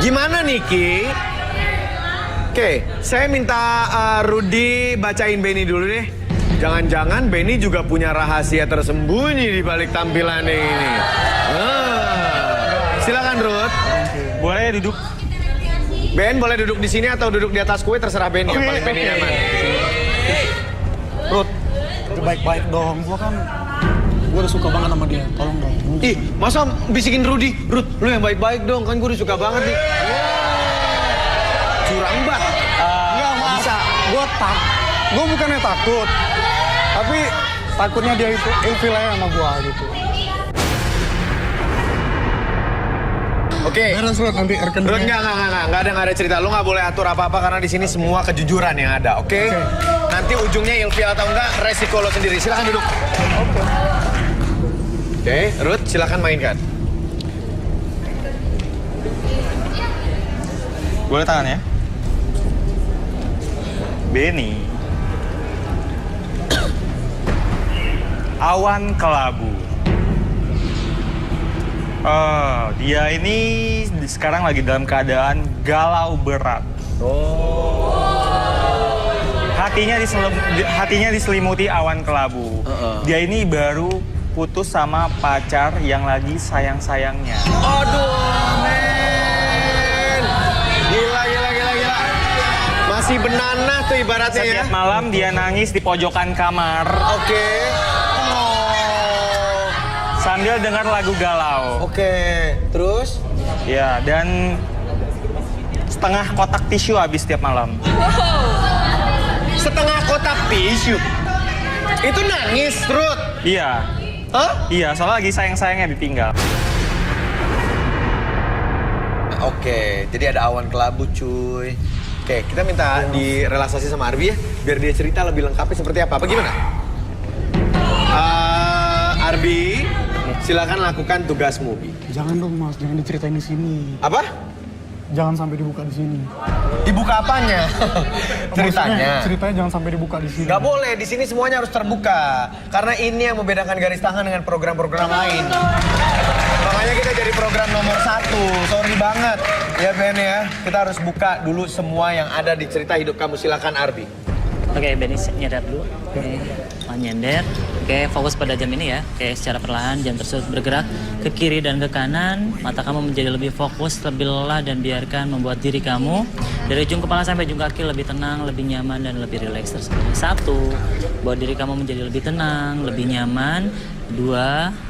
Gimana Niki? Oke, saya minta Rudy bacain Benny dulu deh. Jangan-jangan Benny juga punya rahasia tersembunyi di balik tampilannya ini. Silakan Ruth. Boleh duduk. Ben boleh duduk di sini atau duduk di atas kue, terserah Ben yang paling Benny nyaman. Ruth, itu baik-baik dong. Gue udah suka banget sama dia. Tolong dong. Ih, masa bisikin Rudy? Ruth, lu yang baik-baik dong. Kan gue udah suka banget nih. Curang banget. Enggak, bisa. Gue bukannya takut. Tapi takutnya dia itu ilfil aja sama gue gitu. Oke. Beres Ruth, nanti rekeningnya. Ruth, enggak ada cerita. Lu nggak boleh atur apa-apa karena di sini semua kejujuran yang ada, oke? Nanti ujungnya ilfil atau enggak, resiko lo sendiri. Silakan duduk. Oke, Ruth, silakan mainkan. Boleh tangan ya? Benny. Awan kelabu. Dia ini sekarang lagi dalam keadaan galau berat. Hatinya diselimuti awan kelabu. Dia ini baru putus sama pacar yang lagi sayang-sayangnya. Aduh, men. Gila. Masih benana tuh ibaratnya ya. Setiap malam dia nangis di pojokan kamar. Oke. Sambil dengar lagu galau. Oke, terus? Ya, dan setengah kotak tisu habis setiap malam. Setengah kotak tisu? Itu nangis, Ruth? Iya. Hah? Iya, soalnya lagi sayang-sayangnya ditinggal. Oke, jadi ada awan kelabu cuy. Oke, kita minta direlaksasi sama Arbi ya, biar dia cerita lebih lengkapnya seperti apa. Apa gimana? Arbi, silakan lakukan tugasmu, Bi. Jangan dong Mas, jangan diceritain di sini. Apa? Jangan sampai dibuka di sini. Dibuka apanya? Ceritanya jangan sampai dibuka di sini. Gak boleh, di sini semuanya harus terbuka. Karena ini yang membedakan Garis Tangan dengan program-program lain. Makanya kita jadi program nomor 1. Sorry banget. Ya Ben ya, kita harus buka dulu semua yang ada di cerita hidup kamu. Silakan Arbi. Oke, Benny nyender dulu. Oke, nyender. Oke, fokus pada jam ini ya. Oke, secara perlahan jam tersebut bergerak ke kiri dan ke kanan. Mata kamu menjadi lebih fokus, lebih lelah dan biarkan membuat diri kamu dari ujung kepala sampai ujung kaki lebih tenang, lebih nyaman dan lebih rileks tersebut. 1, buat diri kamu menjadi lebih tenang, lebih nyaman. 2,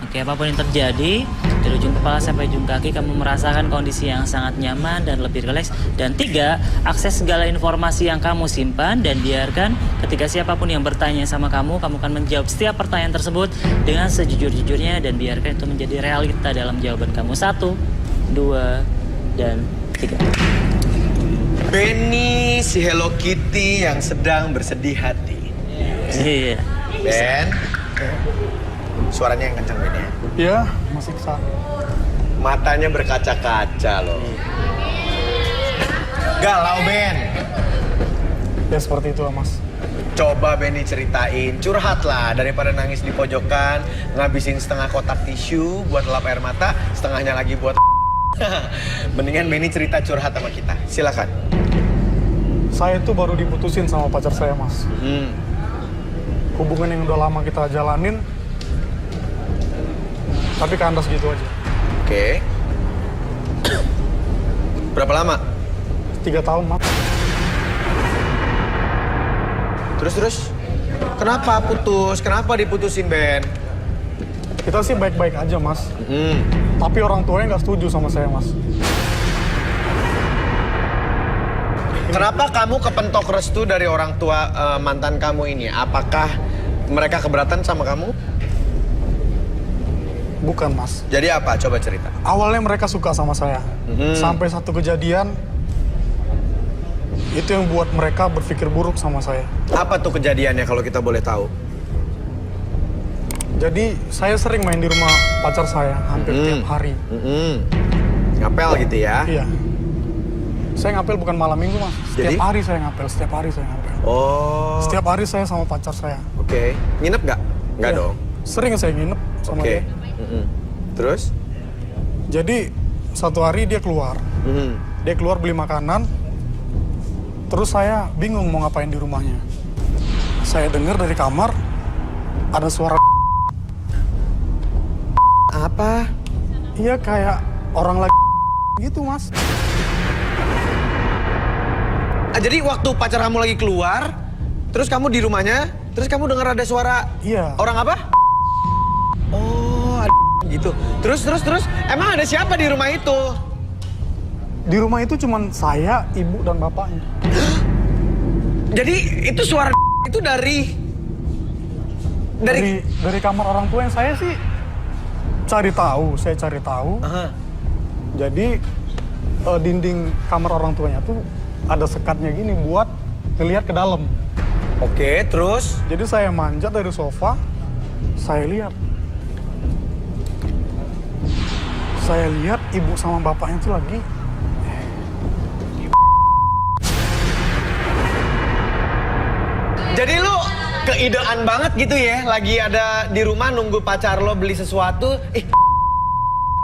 oke, apapun yang terjadi dari ujung kepala sampai ujung kaki kamu merasakan kondisi yang sangat nyaman dan lebih rileks. Dan 3, akses segala informasi yang kamu simpan dan biarkan ketika siapapun yang bertanya sama kamu akan menjawab setiap pertanyaan tersebut dengan sejujur-jujurnya dan biarkan itu menjadi realita dalam jawaban kamu. 1, 2, dan 3. Benny si Hello Kitty yang sedang bersedih hati. Iya. Ben, suaranya yang kencang Ben ya. Iya, masih bisa. Matanya berkaca-kaca loh. Galau Ben. Ya seperti itu Mas. Coba Benny ceritain, curhat lah daripada nangis di pojokan, ngabisin setengah kotak tisu buat lap air mata, setengahnya lagi buat mendingan Benny cerita curhat sama kita. Silakan. Saya itu baru diputusin sama pacar saya Mas. Hubungan yang udah lama kita jalanin, tapi kandas gitu aja. Oke. Berapa lama? 3 tahun Mas. Terus? Kenapa putus? Kenapa diputusin Ben? Kita sih baik-baik aja Mas. Tapi orang tuanya nggak setuju sama saya Mas. Kenapa kamu kepentok restu dari orang tua mantan kamu ini? Apakah mereka keberatan sama kamu? Bukan Mas. Jadi apa? Coba cerita. Awalnya mereka suka sama saya. Sampai satu kejadian, itu yang buat mereka berpikir buruk sama saya. Apa tuh kejadiannya kalau kita boleh tahu? Jadi saya sering main di rumah pacar saya hampir tiap hari. Ngapel gitu ya? Iya. Saya ngapel bukan malam minggu Mas. Setiap Jadi? hari saya ngapel, setiap hari saya ngapel. Oh. Setiap hari saya sama pacar saya. Oke. Nginep nggak? Nggak Iya. dong? Sering saya nginep sama Oke. dia. Terus? Jadi satu hari dia keluar. dia keluar beli makanan. Terus saya bingung mau ngapain di rumahnya. Saya dengar dari kamar ada suara Apa? iya kayak orang lagi gitu, Mas. Jadi waktu pacar kamu lagi keluar, terus kamu di rumahnya, terus kamu dengar ada suara Iya. orang apa? Oh, gitu. Terus, emang ada siapa di rumah itu? Di rumah itu cuman saya, ibu, dan bapaknya. Jadi itu suara itu dari Dari kamar orang tua yang saya sih saya cari tahu. Aha. Jadi dinding kamar orang tuanya tuh ada sekatnya gini buat ngelihat ke dalam. Oke, terus? Jadi saya manjat dari sofa, saya lihat. Saya lihat ibu sama bapaknya tuh lagi Jadi lu keidean banget gitu ya, lagi ada di rumah nunggu pacar lo beli sesuatu,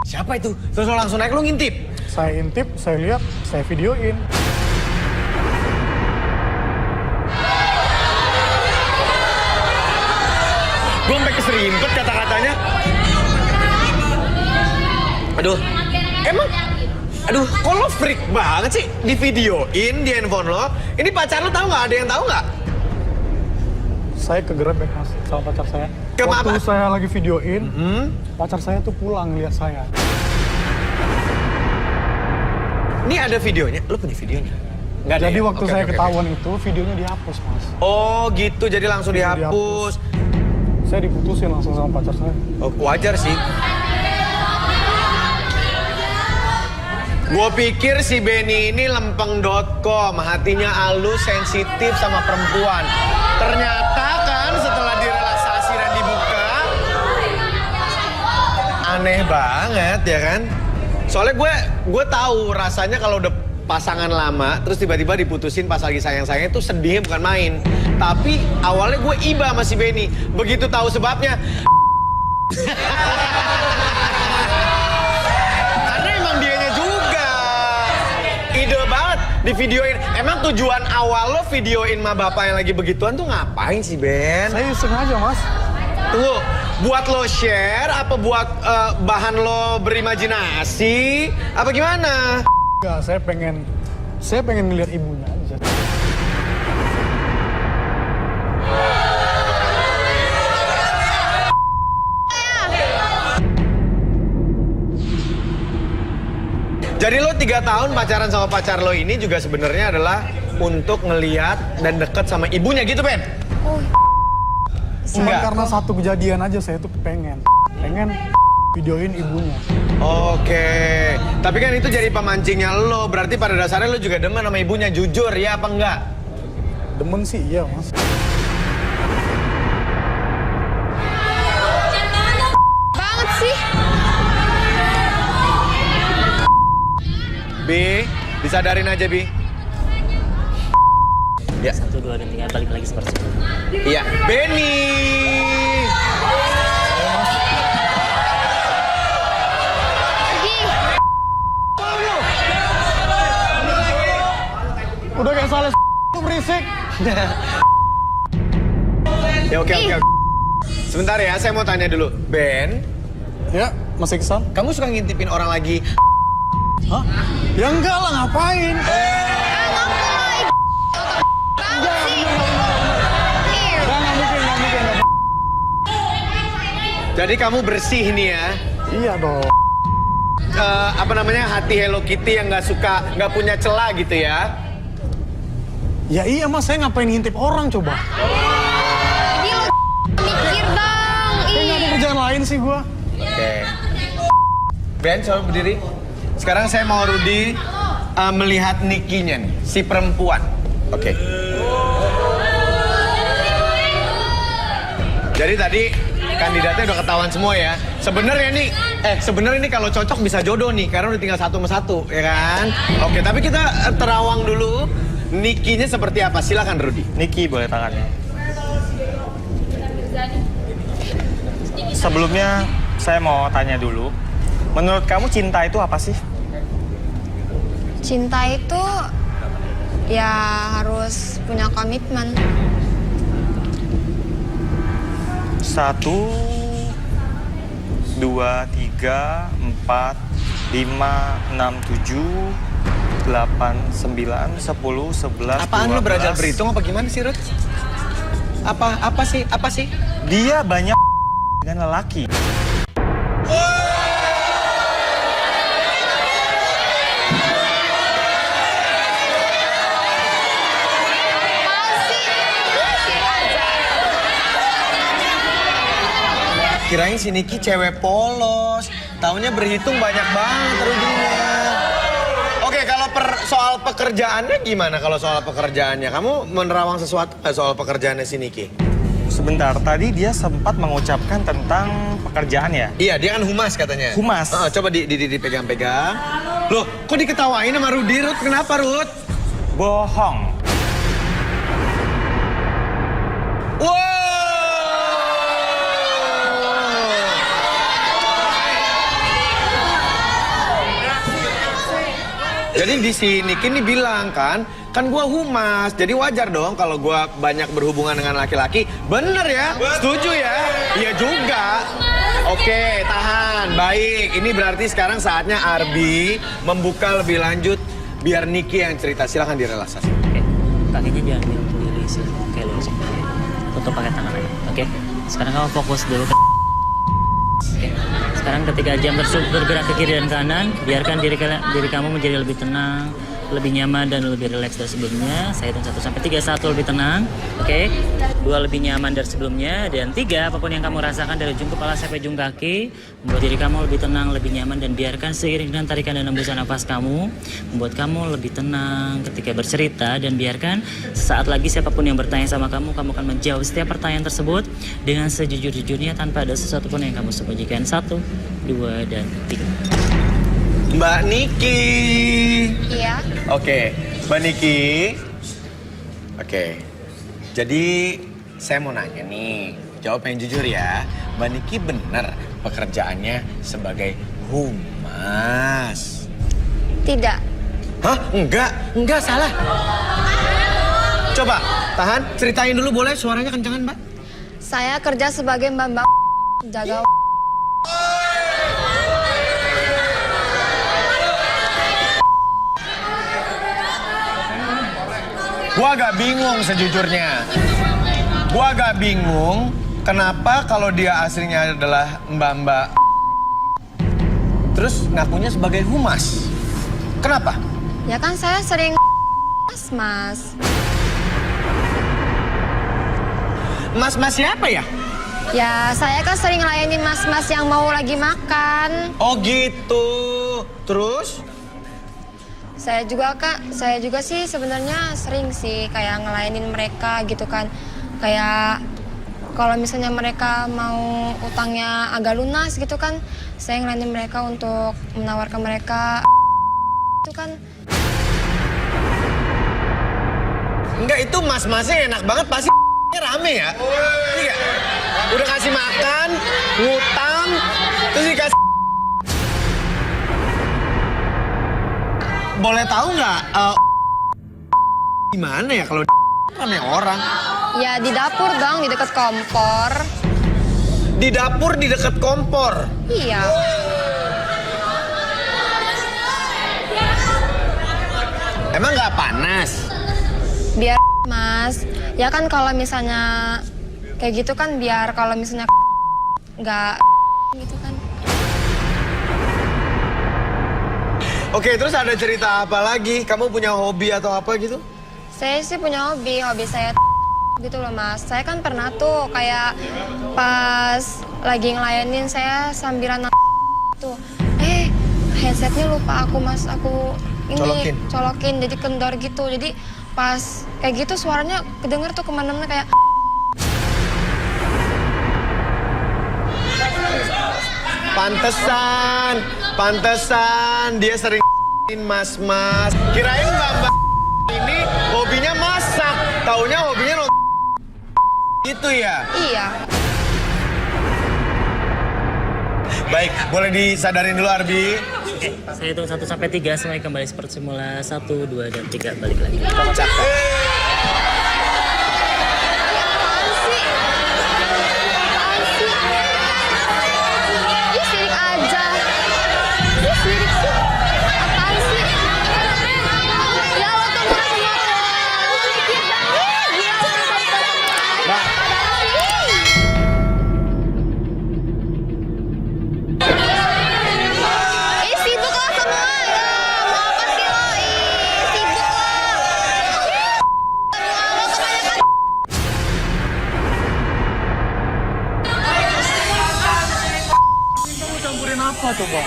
siapa itu? Terus lo langsung naik, lo ngintip? saya intip, saya lihat, saya videoin. Gue sampai keserimpet kata-katanya. Aduh, kok lo freak banget sih di videoin di handphone lo? Ini pacar lo tahu nggak? Ada yang tahu nggak? Saya kegerebek, Mas, sama pacar saya. Kenapa? Waktu saya lagi videoin, pacar saya tuh pulang lihat saya. Ini ada videonya? Lo punya videonya? Nggak ada Jadi ya? waktu Oke, saya oke, ketahuan itu, videonya dihapus, Mas. Oh gitu, jadi langsung Langsung dihapus. Saya diputusin langsung sama pacar saya. Oh, wajar sih. Gue pikir si Benny ini lempeng.com, hatinya halus, sensitif sama perempuan. Ternyata kan setelah direlaksasi dan dibuka, aneh banget ya kan? Soalnya gue tahu rasanya kalau udah pasangan lama, terus tiba-tiba diputusin pas lagi sayang-sayangnya itu sedihnya bukan main. Tapi awalnya gue iba sama si Benny, begitu tahu sebabnya. Karena emang dianya juga ide banget di videoin. Emang tujuan awal lo videoin sama bapak yang lagi begituan tuh ngapain sih, Ben? Saya sengaja, Mas. Tunggu, buat lo share apa buat bahan lo berimajinasi? Apa gimana? Enggak, saya pengen ngeliat ibunya aja. Jadi lo 3 tahun pacaran sama pacar lo ini juga sebenarnya adalah untuk ngeliat dan deket sama ibunya gitu, Ben? Cuma Enggak. karena satu kejadian aja saya tuh pengen videoin ibunya. Oke, tapi kan itu jadi pemancingnya lo. Berarti pada dasarnya lo juga demen sama ibunya, jujur ya apa enggak? Demen sih iya, Mas. Banget sih. Bi, disadarin aja, Bi. Ya. 1, 2, dan 3 balik lagi seperti itu. Iya, Benny. Udah kayak salah lu berisik. Ya oke. Sebentar ya, saya mau tanya dulu. Ben, Ya, Mas Iksan. kamu suka ngintipin orang lagi? Hah? Ya enggak lah, ngapain? Nggak mungkin. Jadi kamu bersih nih ya? Iya dong. Apa namanya, hati Hello Kitty yang nggak punya celah gitu ya? Ya iya, Mas, saya ngapain ngintip orang coba? Jadi lo mikir dong. Kayak nggak ada kerjaan lain sih gua. Oke. Ben, coba berdiri. Sekarang saya mau Rudy melihat Nikinya nih, si perempuan. Oke. Jadi tadi kandidatnya udah ketahuan semua ya. Sebenarnya nih kalau cocok bisa jodoh nih, karena udah tinggal 1 sama 1, ya kan? Oke, tapi kita terawang dulu. Nikinya seperti apa? Silakan Rudy. Niki boleh tangannya. Sebelumnya saya mau tanya dulu, menurut kamu cinta itu apa sih? Cinta itu ya harus punya komitmen. 1, 2, 3, 4, 5, 6, 7, 8, 9, 10, 11, Apaan lu 12. berajal berhitung apa gimana sih, Rut? Apa sih? Dia banyak dengan lelaki. Kirain si Niki cewek polos. Taunya berhitung banyak banget ruginya. Oke, kalau soal pekerjaannya gimana kalau soal pekerjaannya? Kamu menerawang sesuatu nggak soal pekerjaannya si Niki? Sebentar, tadi dia sempat mengucapkan tentang pekerjaan ya? Iya, dia kan humas katanya. Humas. Coba dipegang-pegang. Loh, kok diketawain sama Rudi, Rut? Kenapa, Rut? Bohong. Wow! Jadi di sini Niki bilang kan gua humas, jadi wajar dong kalau gua banyak berhubungan dengan laki-laki. Bener ya? Setuju ya? Iya juga. Oke, tahan. Baik, ini berarti sekarang saatnya Arbi membuka lebih lanjut biar Niki yang cerita. Silahkan direlaksasi. Oke, kakinya jangan dirilis ya. Oke, lurus. Tutup pakai tangan aja. Oke, sekarang kamu fokus dulu. Oke, sekarang ketika jam bergerak ke kiri dan kanan, biarkan diri kamu menjadi lebih tenang, lebih nyaman dan lebih rileks dari sebelumnya. Saya hitung 1 sampai 3, 1 lebih tenang. Oke, 2 lebih nyaman dari sebelumnya, dan 3 apapun yang kamu rasakan dari ujung kepala sampai ujung kaki, membuat diri kamu lebih tenang, lebih nyaman, dan biarkan seiring dengan tarikan dan hembusan nafas kamu membuat kamu lebih tenang ketika bercerita, dan biarkan saat lagi siapapun yang bertanya sama kamu akan menjawab setiap pertanyaan tersebut dengan sejujur-jujurnya tanpa ada sesuatu pun yang kamu sembunyikan. 1, 2, dan 3. Mbak Niki. Iya. Oke, Mbak Niki. Oke. Jadi saya mau nanya nih, jawab yang jujur ya. Mbak Niki benar pekerjaannya sebagai humas? Tidak. Hah? Enggak salah. Coba, tahan, ceritain dulu boleh, suaranya kencengan, Mbak. Saya kerja sebagai mbak jaga. Gua agak bingung sejujurnya. Gua agak bingung kenapa kalau dia aslinya adalah mbak-mbak terus ngakunya sebagai humas. Kenapa? Ya kan saya sering mas. Mas-mas siapa ya? Ya saya kan sering ngelayanin mas-mas yang mau lagi makan. Oh gitu. Terus? Saya juga sih sebenarnya sering sih kayak ngelayanin mereka gitu kan. Kayak kalau misalnya mereka mau utangnya agak lunas gitu kan, saya ngelayanin mereka untuk menawarkan mereka itu kan. Enggak, itu mas-masnya enak banget, pasti rame ya. Iya. Udah kasih makan, ngutang, terus dikasih. Boleh tahu nggak gimana ya kalau rame orang? Ya di dapur dong, di dekat kompor. Di dapur di dekat kompor. Iya. Emang nggak panas? Biar mas, ya kan kalau misalnya kayak gitu kan biar kalau misalnya nggak gitu kan. Oke, terus ada cerita apa lagi? Kamu punya hobi atau apa gitu? Saya sih punya hobi saya gitu loh mas. Saya kan pernah tuh kayak pas lagi ngelayanin saya sambilan tuh. Headsetnya lupa aku mas, aku ini colokin jadi kendor gitu. Jadi pas kayak gitu suaranya kedenger tuh kemana-mana kayak. Pantesan dia sering mas-mas. Kirain mbak-mbak ini hobinya masak, taunya hobinya gitu ya. Iya. Baik, boleh disadarin dulu Arbi. Oke, saya hitung 1 sampai 3 semuanya kembali seperti semula. 1, 2, dan 3 balik lagi. Apaan sih? Ih, sirik aja. Ih, sirik sih. Apaan sih? Ya lo tuh murah semua. Dikit banget. Gila. Ih, sibuk lo semua. Ya, mau apa sih lo? Ih, sibuk lo. Lo kebanyakan. Kamu campurin apa coba?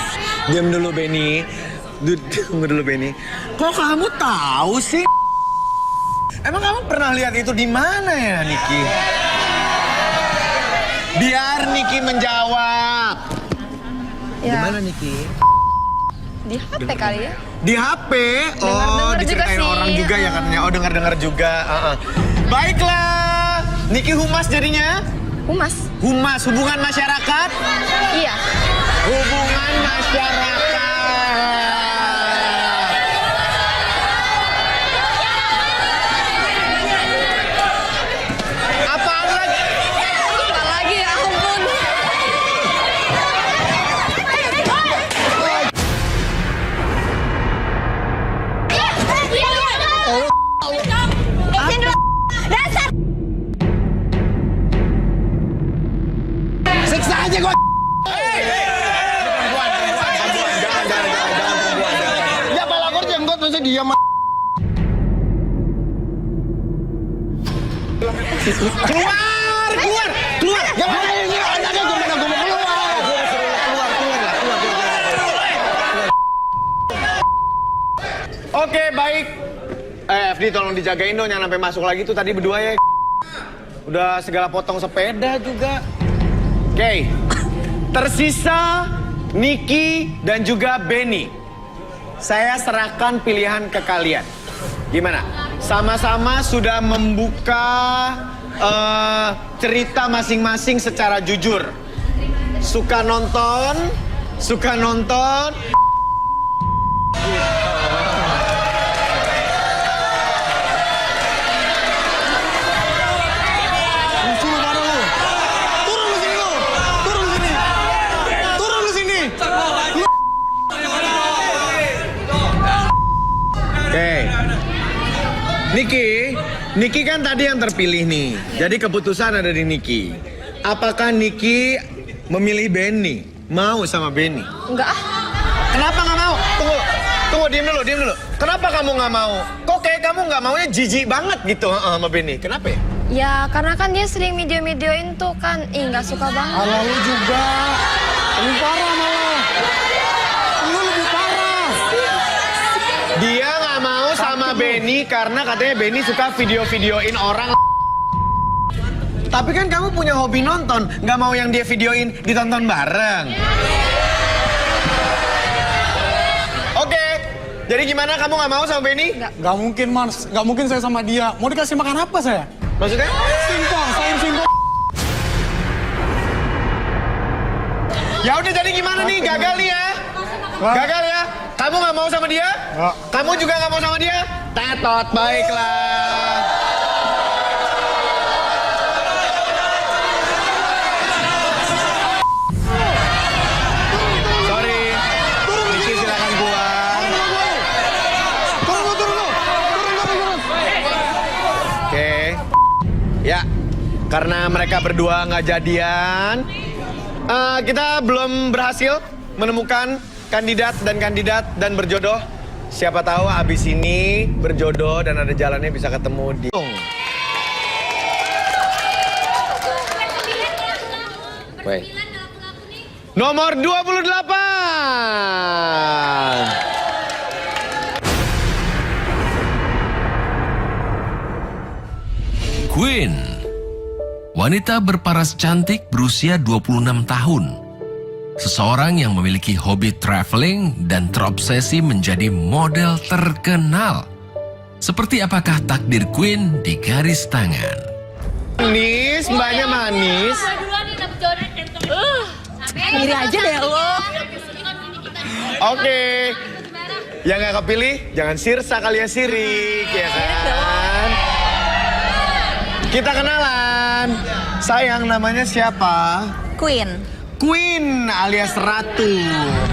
Diam dulu Benny. Tunggu dulu Benny. Kok kamu tahu sih? Emang kamu pernah lihat itu di mana ya, Niki? Biar Niki menjawab. Di Ya, mana Niki? di HP kali ya. Di HP. Oh, Dengar-dengar diceritain juga sih. orang juga ya katanya. Oh, dengar-dengar juga. Baiklah. Niki humas jadinya. Humas. Humas, hubungan masyarakat. Iya. Hubungan masyarakat. Apaan lagi? Apa lagi ya ampun. Dasar. Siksa aja gua. Ya balagor jenggot masa diam. Keluar. Ya mana ini anaknya gimana gue mau keluar. Oke, baik. FD tolong dijagain dong, jangan sampai masuk lagi tuh tadi berdua ya. Udah segala potong sepeda juga. Oke. Tersisa Niki dan juga Benny. Saya serahkan pilihan ke kalian. Gimana? Sama-sama sudah membuka cerita masing-masing secara jujur. Suka nonton. Suruh mana lu? Turun lu sini lu. Turun lu sini. Oke. Niki kan tadi yang terpilih nih. Jadi keputusan ada di Niki. Apakah Niki memilih Benny? Mau sama Benny? Enggak ah. Kenapa nggak mau? Tunggu, diam dulu. Kenapa kamu nggak mau? Kok kayak kamu nggak maunya jijik banget gitu sama Benny? Kenapa ya? Ya karena kan dia sering video-videoin tuh kan. Ih nggak suka banget. Ala lu juga. Lebih parah malah. Lu lebih parah. Dia nggak mau sama Benny karena katanya Benny suka video-videoin orang. Tapi kan kamu punya hobi nonton, nggak mau yang dia videoin ditonton bareng. Oke, jadi gimana kamu nggak mau sama Benny? Gak mungkin Mars, gak mungkin saya sama dia. Mau dikasih makan apa saya? Maksudnya? Singkong, sayur singkong. Ya udah jadi gimana nih? Gagal nih ya? Gagal ya? Kamu nggak mau sama dia? Nggak. Kamu juga nggak mau sama dia? Tetot, baiklah. Sorry, Niki silakan keluar. Turun. Oke, ya karena mereka berdua nggak jadian, kita belum berhasil menemukan kandidat dan berjodoh. Siapa tahu abis ini berjodoh dan ada jalannya bisa ketemu di... Wait. Nomor 28. Queen, wanita berparas cantik berusia 26 tahun. Seseorang yang memiliki hobi traveling dan terobsesi menjadi model terkenal. Seperti apakah takdir Queen di garis tangan? Manis, mbaknya manis. Sendiri aja deh lo. Oke. Yang nggak kepilih, jangan sirsa kali ya sirik, ya kan? Kita kenalan. Sayang, namanya siapa? Queen. Queen alias Ratu.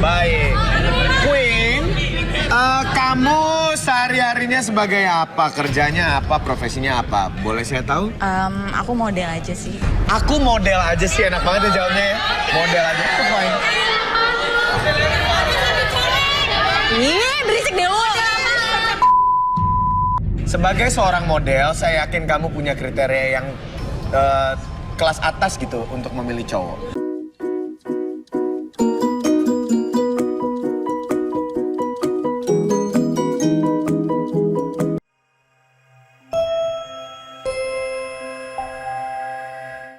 Baik. Queen, kamu sehari-harinya sebagai apa? Kerjanya apa? Profesinya apa? Boleh saya tahu? Aku model aja sih. Aku model aja sih, enak banget ya jawabnya ya. Model aja, itu fine. Ih, berisik deh lu. Sebagai seorang model, saya yakin kamu punya kriteria yang kelas atas gitu untuk memilih cowok.